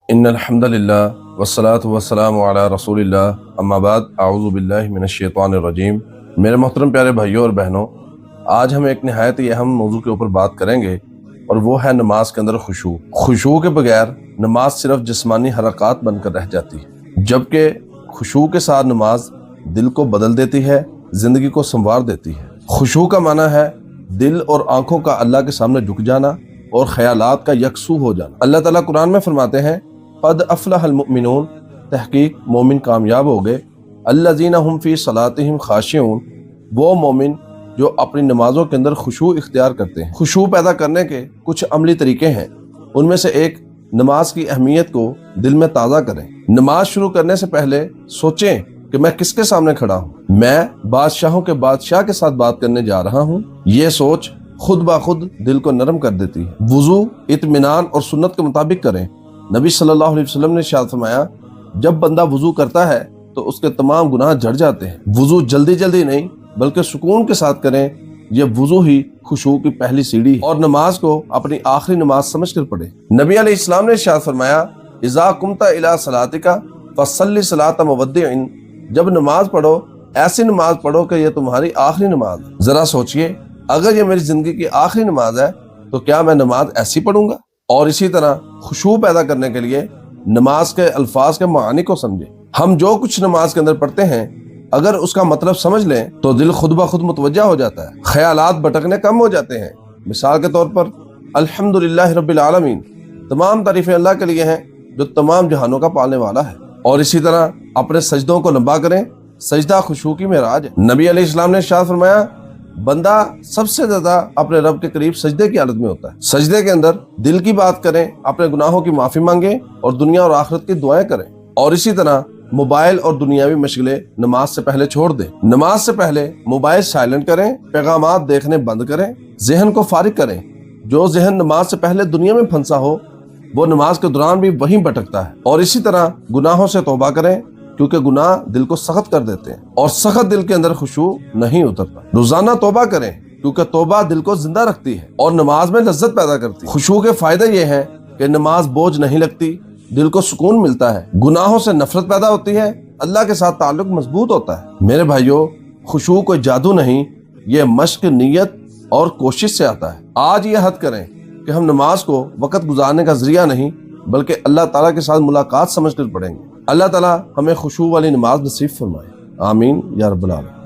ان الحمد للہ والصلاة والسلام علی رسول اللہ اما بعد اعوذ باللہ من الشیطان الرجیم۔ میرے محترم پیارے بھائیوں اور بہنوں، آج ہم ایک نہایت ہی اہم موضوع کے اوپر بات کریں گے، اور وہ ہے نماز کے اندر خشوع۔ خشوع کے بغیر نماز صرف جسمانی حرکات بن کر رہ جاتی ہے، جبکہ خشوع کے ساتھ نماز دل کو بدل دیتی ہے، زندگی کو سنوار دیتی ہے۔ خشوع کا معنی ہے دل اور آنکھوں کا اللہ کے سامنے جھک جانا اور خیالات کا یکسو ہو جانا۔ اللہ تعالیٰ قرآن میں فرماتے ہیں قد افلح المؤمنون، تحقیق مومن کامیاب ہو گئے، الذین هم فی صلاتہم خاشعون، وہ مومن جو اپنی نمازوں کے اندر خشوع اختیار کرتے ہیں۔ خشوع پیدا کرنے کے کچھ عملی طریقے ہیں، ان میں سے ایک نماز کی اہمیت کو دل میں تازہ کریں۔ نماز شروع کرنے سے پہلے سوچیں کہ میں کس کے سامنے کھڑا ہوں، میں بادشاہوں کے بادشاہ کے ساتھ بات کرنے جا رہا ہوں۔ یہ سوچ خود بخود دل کو نرم کر دیتی ہے۔ وضو اطمینان اور سنت کے مطابق کریں۔ نبی صلی اللہ علیہ وسلم نے ارشاد فرمایا جب بندہ وضو کرتا ہے تو اس کے تمام گناہ جھڑ جاتے ہیں۔ وضو جلدی جلدی نہیں بلکہ سکون کے ساتھ کریں، یہ وضو ہی خشوع کی پہلی سیڑھی ہے، اور نماز کو اپنی آخری نماز سمجھ کر پڑھیں۔ نبی علیہ السلام نے ارشاد فرمایا اذا قمت الی صلاتک فصلی صلاۃ مودع، جب نماز پڑھو ایسی نماز پڑھو کہ یہ تمہاری آخری نماز ہے۔ ذرا سوچئے اگر یہ میری زندگی کی آخری نماز ہے تو کیا میں نماز ایسی پڑھوں گا؟ اور اسی طرح خشوع پیدا کرنے کے لیے نماز کے الفاظ کے معانی کو سمجھیں۔ ہم جو کچھ نماز کے اندر پڑھتے ہیں اگر اس کا مطلب سمجھ لیں تو دل خود بخود متوجہ ہو جاتا ہے، خیالات بھٹکنے کم ہو جاتے ہیں۔ مثال کے طور پر الحمدللہ رب العالمین، تمام تعریفیں اللہ کے لیے ہیں جو تمام جہانوں کا پالنے والا ہے۔ اور اسی طرح اپنے سجدوں کو لمبا کریں، سجدہ خشوع کی معراج ہے۔ نبی علیہ السلام نے ارشاد فرمایا بندہ سب سے زیادہ اپنے رب کے قریب سجدے کی حالت میں ہوتا ہے۔ سجدے کے اندر دل کی بات کریں، اپنے گناہوں کی معافی مانگیں اور دنیا اور آخرت کی دعائیں کریں۔ اور اسی طرح موبائل اور دنیاوی مشغلے نماز سے پہلے چھوڑ دیں۔ نماز سے پہلے موبائل سائلنٹ کریں، پیغامات دیکھنے بند کریں، ذہن کو فارغ کریں۔ جو ذہن نماز سے پہلے دنیا میں پھنسا ہو وہ نماز کے دوران بھی وہیں بھٹکتا ہے۔ اور اسی طرح گناہوں سے توبہ کریں، کیونکہ گناہ دل کو سخت کر دیتے ہیں اور سخت دل کے اندر خشوع نہیں اترتا۔ روزانہ توبہ کریں، کیونکہ توبہ دل کو زندہ رکھتی ہے اور نماز میں لذت پیدا کرتی ہے۔ خشوع کے فائدے یہ ہیں کہ نماز بوجھ نہیں لگتی، دل کو سکون ملتا ہے، گناہوں سے نفرت پیدا ہوتی ہے، اللہ کے ساتھ تعلق مضبوط ہوتا ہے۔ میرے بھائیوں، خشوع کوئی جادو نہیں، یہ مشق، نیت اور کوشش سے آتا ہے۔ آج یہ عہد کریں کہ ہم نماز کو وقت گزارنے کا ذریعہ نہیں بلکہ اللہ تعالیٰ کے ساتھ ملاقات سمجھ کر پڑھیں گے۔ اللہ تعالیٰ ہمیں خشوع والی نماز نصیب فرمائے، آمین یا رب العالمین۔